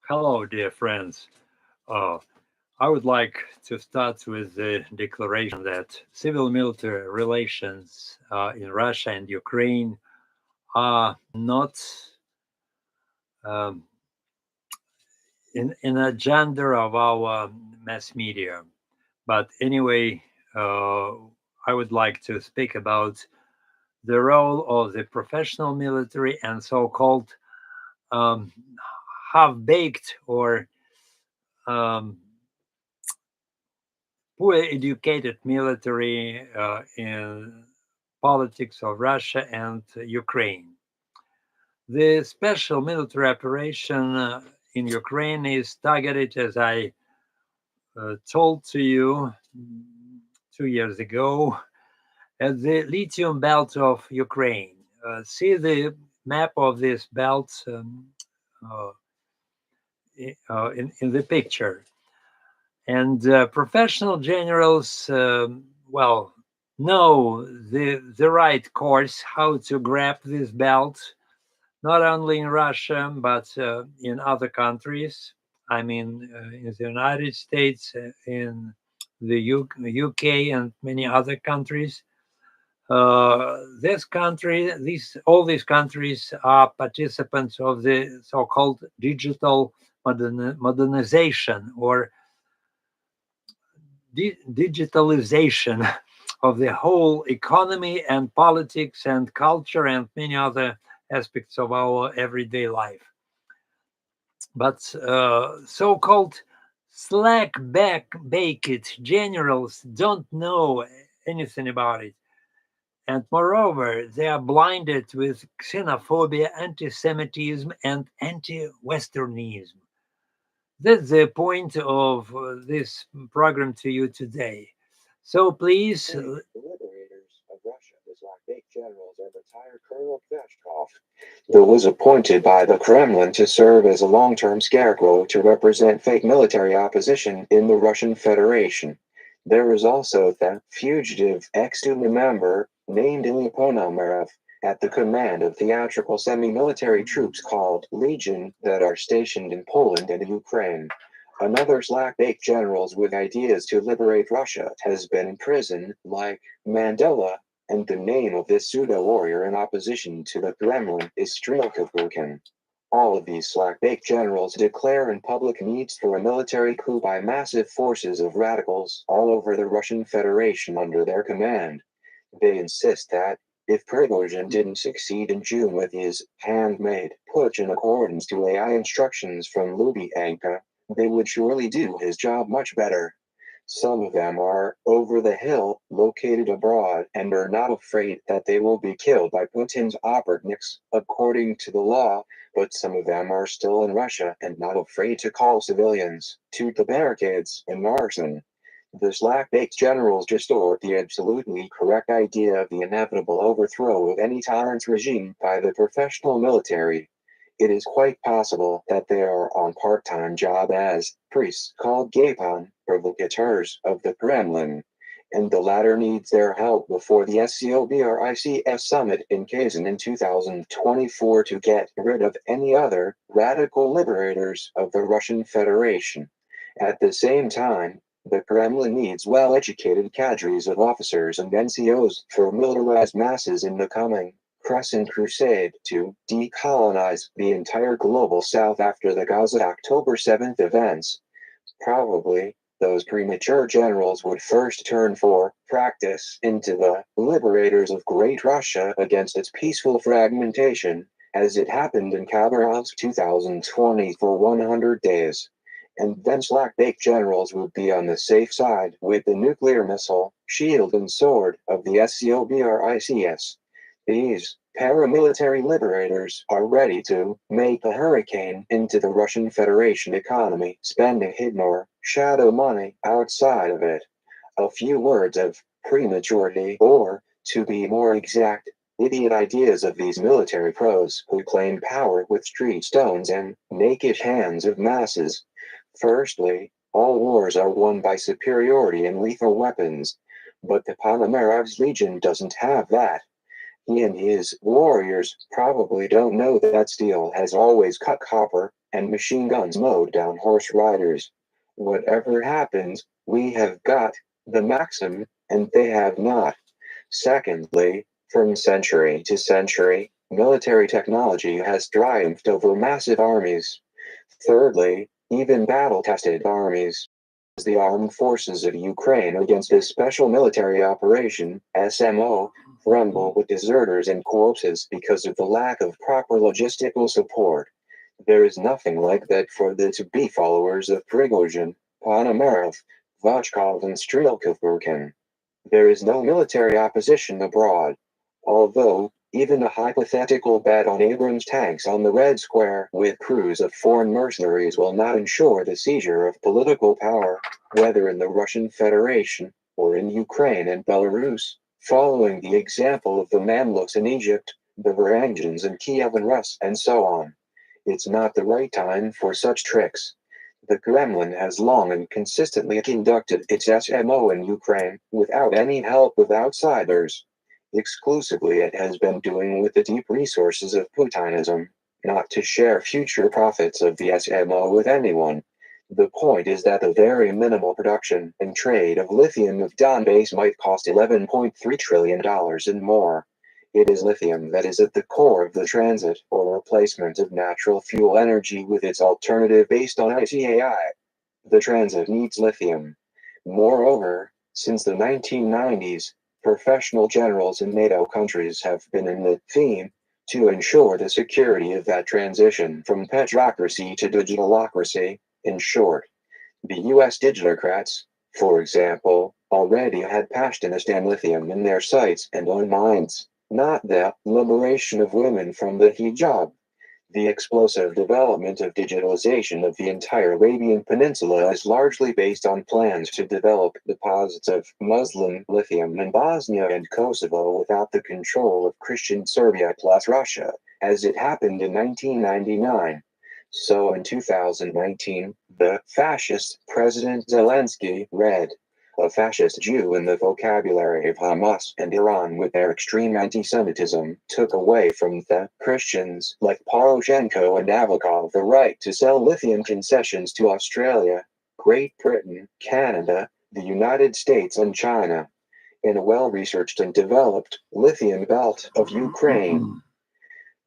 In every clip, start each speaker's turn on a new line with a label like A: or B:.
A: Hello, dear friends. Uh, I would like to start with the declaration that civil military relations in Russia and Ukraine are not um, in agenda of our mass media. But anyway, uh, I would like to speak about the role of the professional military and so called um, half baked or um, poorly educated military in politics of Russia and Ukraine. The special military operation in Ukraine is targeted, as I told to you 2 years ago, at the lithium belt of Ukraine. See the map of this belt uh, in the picture. And professional generals, well, know the right course how to grab this belt, not only in Russia but in other countries. I mean, in the United States, in the UK, and many other countries. This country, these all these countries are participants of the so-called digital modernization or digitalization of the whole economy and politics and culture and many other aspects of our everyday life. But so-called slack back baked generals don't know anything about it. And moreover, they are blinded with xenophobia, anti Semitism, and anti Westernism. That's the point of this program to you today. So please,
B: The liberators of Russia, the Slavic generals, are retired Colonel Kashkov, who was appointed by the Kremlin to serve as a long-term scarecrow to represent fake military opposition in the Russian Federation. There is also the fugitive ex-Duma member named Ilya Ponomarev at the command of theatrical semi-military troops called Legion that are stationed in Poland and Ukraine. Another Slavic generals with ideas to liberate Russia has been in prison, like Mandela, and the name of this pseudo-warrior in opposition to the Kremlin is Strelka. All of these Slavic generals declare in public needs for a military coup by massive forces of radicals all over the Russian Federation under their command. They insist that, if Prigozhin didn't succeed in June with his handmade putsch in accordance to AI instructions from Lubyanka, they would surely do his job much better. Some of them are over the hill, located abroad, and are not afraid that they will be killed by Putin's operatives, according to the law, but some of them are still in Russia and not afraid to call civilians to the barricades in arson. The slack-baked generals distort the absolutely correct idea of the inevitable overthrow of any tyrant's regime by the professional military. It is quite possible that they are on part-time job as priests called Gapon, provocateurs of the Kremlin, and the latter needs their help before the SCOBRICS summit in Kazan in 2024 to get rid of any other radical liberators of the Russian Federation. At the same time, the Kremlin needs well-educated cadres of officers and NCOs for militarized masses in the coming crescent crusade to decolonize the entire global south after the Gaza-October 7th events. Probably, those premature generals would first turn for practice into the liberators of Great Russia against its peaceful fragmentation, as it happened in Khabarovsk 2020 for 100 days. And then slack-baked generals would be on the safe side with the nuclear missile, shield and sword of the SCOBRICS. These paramilitary liberators are ready to make a hurricane into the Russian Federation economy, spending hidden or shadow money outside of it. A few words of prematurity, or, to be more exact, idiot ideas of these military pros who claim power with street stones and naked hands of masses. Firstly, all wars are won by superiority in lethal weapons. But the Ponomarev's Legion doesn't have that. He and his warriors probably don't know that steel has always cut copper, and machine guns mowed down horse riders. Whatever happens, we have got the Maxim, and they have not. Secondly, from century to century, military technology has triumphed over massive armies. Thirdly, even battle-tested armies. The armed forces of Ukraine against a special military operation, SMO, rumble with deserters and corpses because of the lack of proper logistical support. There is nothing like that for the to-be followers of Prigozhin, Ponomarev, Vochkov and Strelkov. There is no military opposition abroad. Although, even a hypothetical bet on Abrams tanks on the Red Square with crews of foreign mercenaries will not ensure the seizure of political power, whether in the Russian Federation or in Ukraine and Belarus, following the example of the Mamluks in Egypt, the Varangians in Kiev and Rus, and so on. It's not the right time for such tricks. The Kremlin has long and consistently conducted its SMO in Ukraine without any help of outsiders. Exclusively it has been doing with the deep resources of Putinism, not to share future profits of the SMO with anyone. The point is that the very minimal production and trade of lithium of Donbass might cost $11.3 trillion and more. It is lithium that is at the core of the transit or replacement of natural fuel energy with its alternative based on ICAI. The transit needs lithium. Moreover, since the 1990s, professional generals in NATO countries have been in the theme to ensure the security of that transition from petrocracy to digitalocracy. In short, the US digitalocrats, for example, already had Pashtunistan lithium in their sights and own minds. Not the liberation of women from the hijab. The explosive development of digitalization of the entire Arabian Peninsula is largely based on plans to develop deposits of Muslim lithium in Bosnia and Kosovo without the control of Christian Serbia plus Russia, as it happened in 1999. So in 2019, the fascist President Zelensky read a fascist Jew in the vocabulary of Hamas and Iran with their extreme anti-Semitism took away from the Christians like Poroshenko and Avakov the right to sell lithium concessions to Australia, Great Britain, Canada, the United States and China, in a well-researched and developed lithium belt of Ukraine.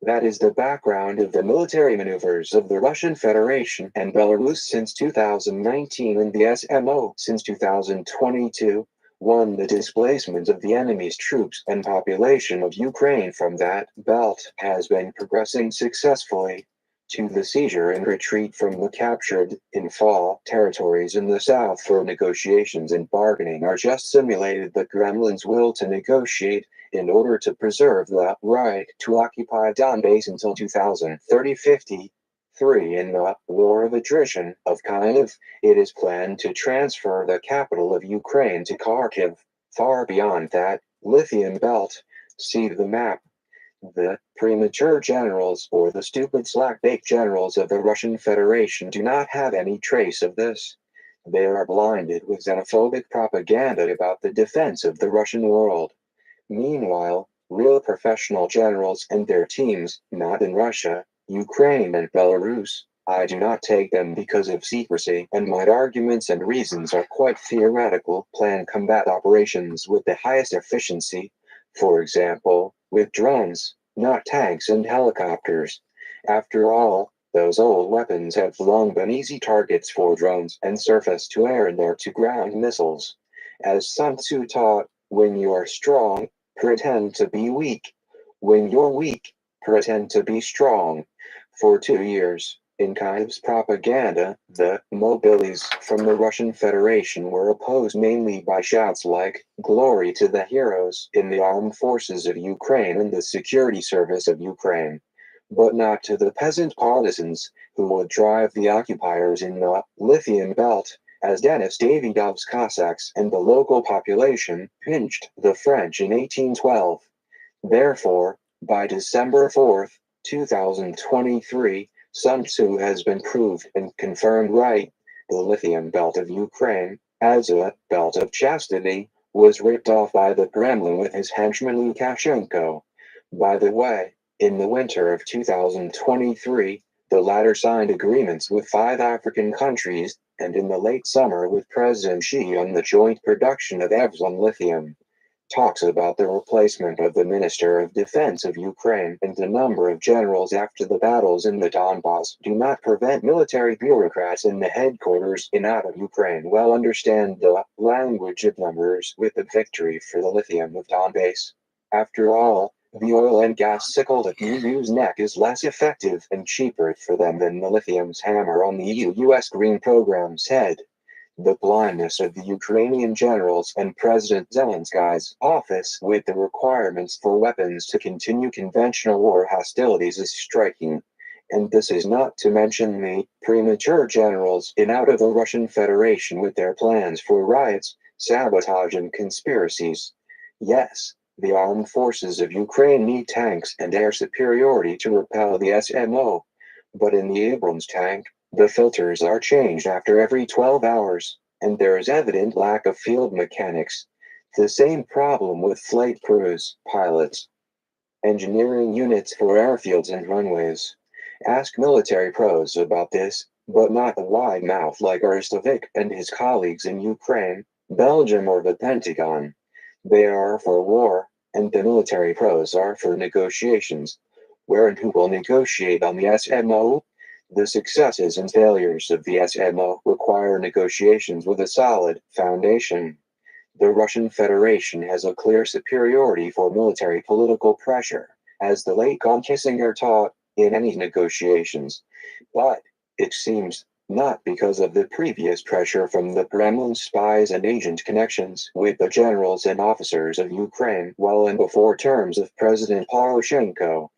B: That is the background of the military maneuvers of the Russian Federation and Belarus since 2019 and the SMO since 2022. 1. The displacement of the enemy's troops and population of Ukraine from that belt has been progressing successfully. 2. The seizure and retreat from the captured in fall territories in the south for negotiations and bargaining are just simulated the Kremlin's will to negotiate in order to preserve the right to occupy Donbass until 2030-50. 3. In the war of attrition of Kyiv, it is planned to transfer the capital of Ukraine to Kharkiv. Far beyond that, lithium belt. See the map. The premature generals or the stupid slack-baked generals of the Russian Federation do not have any trace of this. They are blinded with xenophobic propaganda about the defense of the Russian world. Meanwhile, real professional generals and their teams, not in Russia, Ukraine and Belarus, I do not take them because of secrecy, and my arguments and reasons are quite theoretical, plan combat operations with the highest efficiency, for example, with drones, not tanks and helicopters. After all, those old weapons have long been easy targets for drones and surface-to-air and air-to-ground missiles. As Sun Tzu taught, when you are strong, pretend to be weak. When you're weak, pretend to be strong. For 2 years, in Kyiv's propaganda, the mobilities from the Russian Federation were opposed mainly by shouts like, "Glory to the heroes in the armed forces of Ukraine and the security service of Ukraine," but not to the peasant partisans who would drive the occupiers in the lithium belt, as Denis Davidov's Cossacks and the local population pinched the French in 1812. Therefore, by December 4, 2023, Sun Tzu has been proved and confirmed right. The lithium belt of Ukraine, as a belt of chastity, was ripped off by the Kremlin with his henchman Lukashenko. By the way, in the winter of 2023, The latter signed agreements with 5 African countries, and in the late summer with President Xi on the joint production of Evzon lithium. Talks about the replacement of the Minister of Defense of Ukraine and a number of generals after the battles in the Donbass do not prevent military bureaucrats in the headquarters in out of Ukraine well understand the language of numbers with the victory for the lithium of Donbass. After all, the oil and gas sickle at the EU's neck is less effective and cheaper for them than the lithium's hammer on the EU-US Green Program's head. The blindness of the Ukrainian generals and President Zelensky's office with the requirements for weapons to continue conventional war hostilities is striking. And this is not to mention the premature generals in out of the Russian Federation with their plans for riots, sabotage and conspiracies. Yes, the armed forces of Ukraine need tanks and air superiority to repel the SMO. But in the Abrams tank, the filters are changed after every 12 hours, and there is evident lack of field mechanics. The same problem with flight crews, pilots, engineering units for airfields and runways. Ask military pros about this, but not a wide mouth like Aristovic and his colleagues in Ukraine, Belgium or the Pentagon. They are for war, and the military pros are for negotiations. Where and who will negotiate on the SMO? The successes and failures of the SMO require negotiations with a solid foundation. The Russian Federation has a clear superiority for military political pressure, as the late Von Kissinger taught, in any negotiations. But, it seems, not because of the previous pressure from the Kremlin spies and agent connections with the generals and officers of Ukraine well and before terms of President Poroshenko.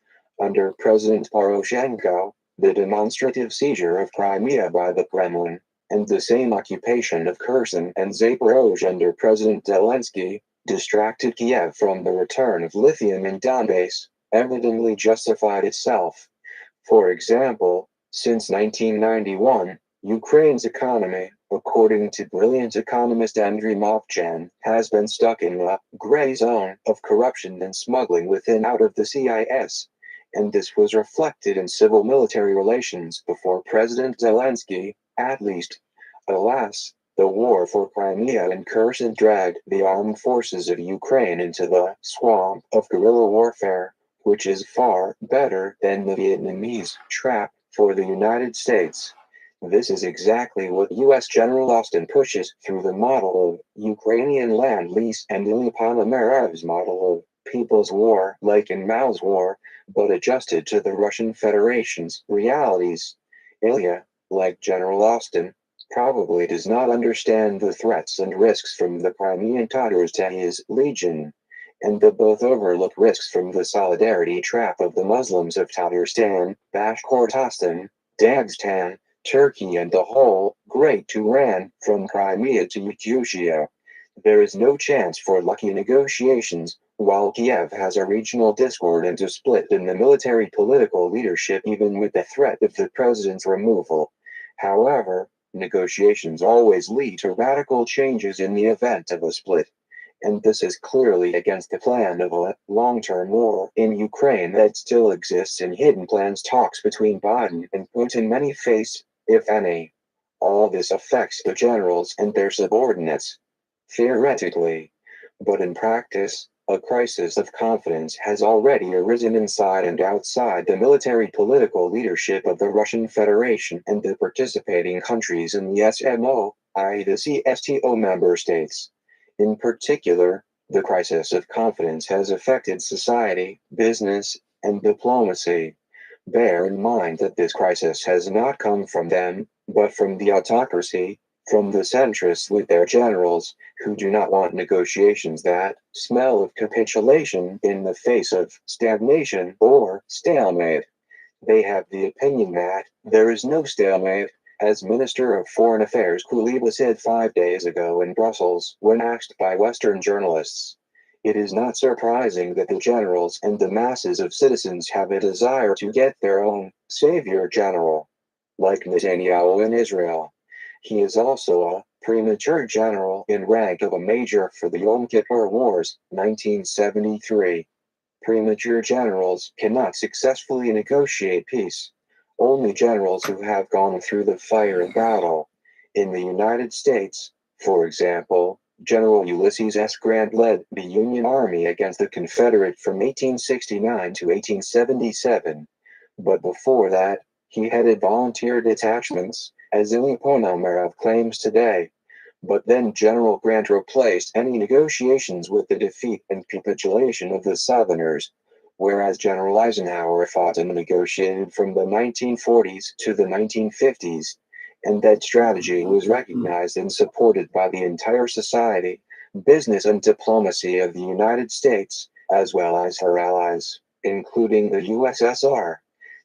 B: Under President Poroshenko, the demonstrative seizure of Crimea by the Kremlin, and the same occupation of Kherson and Zaporozhye under President Zelensky, distracted Kiev from the return of lithium in Donbass, evidently justified itself. For example, since 1991, Ukraine's economy, according to brilliant economist Andriy Movchan, has been stuck in a gray zone of corruption and smuggling within out of the CIS. And this was reflected in civil-military relations before President Zelensky, at least. Alas, the war for Crimea and Kherson dragged the armed forces of Ukraine into the swamp of guerrilla warfare, which is far better than the Vietnamese trap for the United States. This is exactly what U.S. General Austin pushes through the model of Ukrainian land lease and Ilya Ponomarev's model of People's War, like in Mao's War, but adjusted to the Russian Federation's realities. Ilya, like General Austin, probably does not understand the threats and risks from the Crimean Tatars to his legion, and they both overlook risks from the solidarity trap of the Muslims of Tatarstan, Bashkortostan, Dagestan, Turkey and the whole Great Turan from Crimea to Yakutia. There is no chance for lucky negotiations, while Kiev has a regional discord and a split in the military political leadership even with the threat of the president's removal. However, negotiations always lead to radical changes in the event of a split. And this is clearly against the plan of a long-term war in Ukraine that still exists in hidden plans talks between Biden and Putin many face, if any. All this affects the generals and their subordinates. Theoretically. But in practice, a crisis of confidence has already arisen inside and outside the military political leadership of the Russian Federation and the participating countries in the SMO, i.e. the CSTO member states. In particular, the crisis of confidence has affected society, business, and diplomacy. Bear in mind that this crisis has not come from them, but from the autocracy, from the centrists with their generals, who do not want negotiations that smell of capitulation in the face of stagnation or stalemate. They have the opinion that there is no stalemate, as Minister of Foreign Affairs Kuleba said 5 days ago in Brussels when asked by Western journalists. It is not surprising that the generals and the masses of citizens have a desire to get their own savior general, like Netanyahu in Israel. He is also a premature general in rank of a major for the Yom Kippur Wars, 1973. Premature generals cannot successfully negotiate peace. only generals who have gone through the fire and battle. In the United States, for example, General Ulysses S. Grant led the Union Army against the Confederate from 1869 to 1877. But before that, he headed volunteer detachments, as Ilya claims today. But then General Grant replaced any negotiations with the defeat and capitulation of the Southerners, whereas General Eisenhower fought and negotiated from the 1940s to the 1950s. And that strategy was recognized and supported by the entire society, business and diplomacy of the United States, as well as her allies, including the USSR.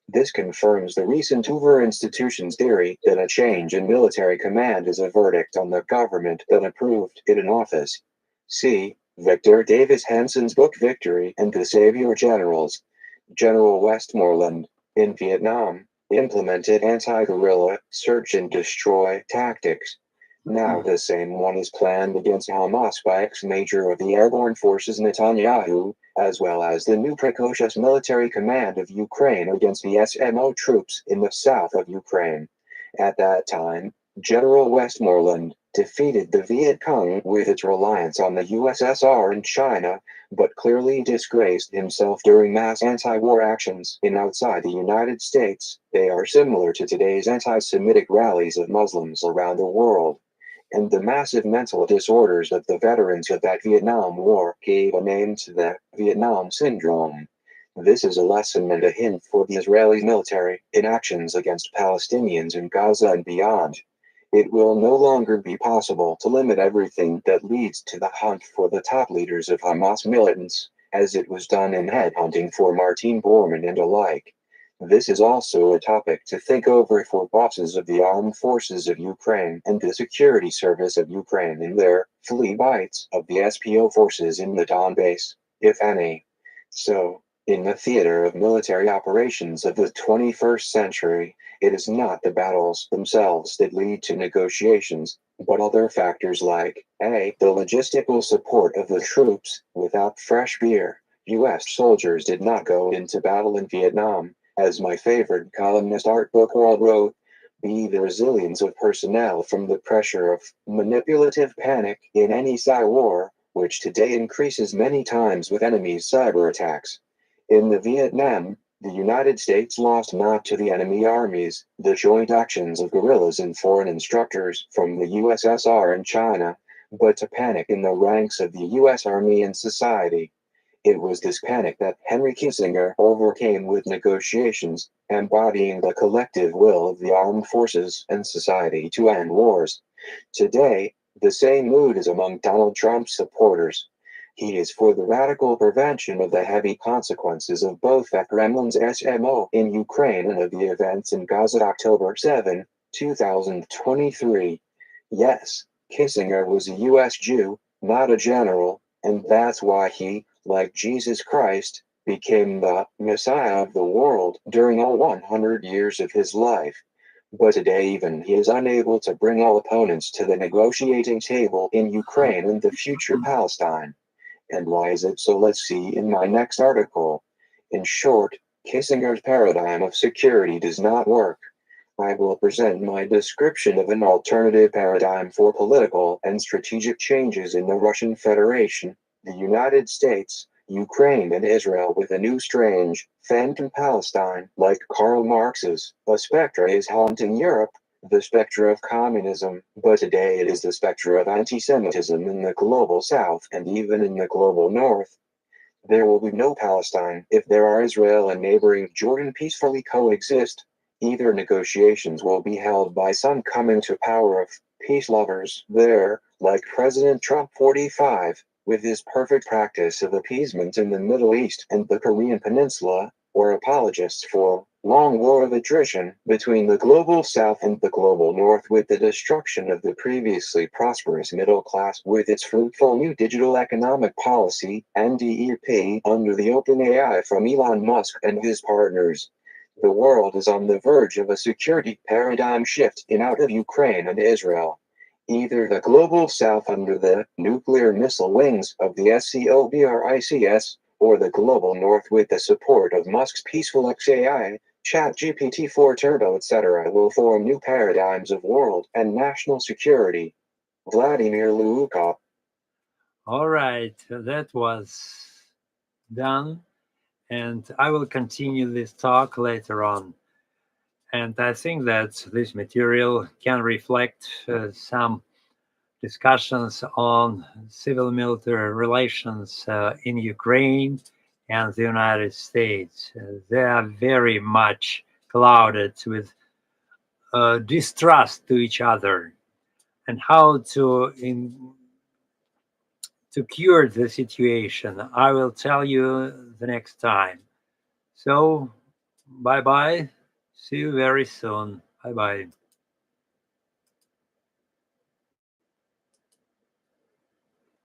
B: This confirms the recent Hoover Institution's theory that a change in military command is a verdict on the government that approved it in office. See Victor Davis Hansen's book Victory and the Savior Generals. General Westmoreland, in Vietnam, implemented anti-guerrilla search and destroy tactics. Now the same one is planned against Hamas by ex-major of the airborne forces Netanyahu, as well as the new precocious military command of Ukraine against the SMO troops in the south of Ukraine. At that time, General Westmoreland defeated the Viet Cong with its reliance on the USSR and China, but clearly disgraced himself during mass anti-war actions in outside the United States. They are similar to today's anti-Semitic rallies of Muslims around the world. And the massive mental disorders of the veterans of that Vietnam War gave a name to the Vietnam Syndrome. This is a lesson and a hint for the Israeli military in actions against Palestinians in Gaza and beyond. It will no longer be possible to limit everything that leads to the hunt for the top leaders of Hamas militants, as it was done in headhunting for Martin Bormann and alike. This is also a topic to think over for bosses of the armed forces of Ukraine and the security service of Ukraine in their flea bites of the SPO forces in the Donbass, if any. So, in the theater of military operations of the 21st century, it is not the battles themselves that lead to negotiations, but other factors like a. The logistical support of the troops. Without fresh beer, U.S. soldiers did not go into battle in Vietnam, as my favorite columnist Art Buchwald wrote. B. The resilience of personnel from the pressure of manipulative panic in any war, which today increases many times with enemies' cyber attacks. In the Vietnam, the United States lost not to the enemy armies, the joint actions of guerrillas and foreign instructors from the USSR and China, but to panic in the ranks of the U.S. Army and society. It was this panic that Henry Kissinger overcame with negotiations, embodying the collective will of the armed forces and society to end wars. Today, the same mood is among Donald Trump's supporters. He is for the radical prevention of the heavy consequences of both the Kremlin's SMO in Ukraine and of the events in Gaza October 7, 2023. Yes, Kissinger was a U.S. Jew, not a general, and that's why he, like Jesus Christ, became the Messiah of the world during all 100 years of his life. But today even he is unable to bring all opponents to the negotiating table in Ukraine and the future Palestine. And why is it so? Let's see in my next article. In short, Kissinger's paradigm of security does not work. I will present my description of an alternative paradigm for political and strategic changes in the Russian Federation, the United States, Ukraine and Israel with a new strange, phantom Palestine like Karl Marx's. A spectre is haunting Europe, the spectre of communism, but today it is the spectre of anti-Semitism in the global south and even in the global north. There will be no Palestine if there are Israel and neighboring Jordan peacefully coexist. Either negotiations will be held by some coming to power of peace lovers there, like President Trump 45, with his perfect practice of appeasement in the Middle East and the Korean Peninsula, or apologists for long war of attrition between the global south and the global north with the destruction of the previously prosperous middle class with its fruitful new digital economic policy, NDEP, under the open AI from Elon Musk and his partners. The world is on the verge of a security paradigm shift in out of Ukraine and Israel. Either the global south under the nuclear missile wings of the SCOBRICS, or the global north with the support of Musk's peaceful XAI, ChatGPT-4 Turbo, etc. will form new paradigms of world and national security. Vladimir Luukov.
A: All right, that was done, and I will continue this talk later on. And I think that this material can reflect some discussions on civil-military relations in Ukraine and the United States. They are very much clouded with distrust to each other, and how to cure the situation, I will tell you the next time. So, bye bye. See you very soon. Bye bye.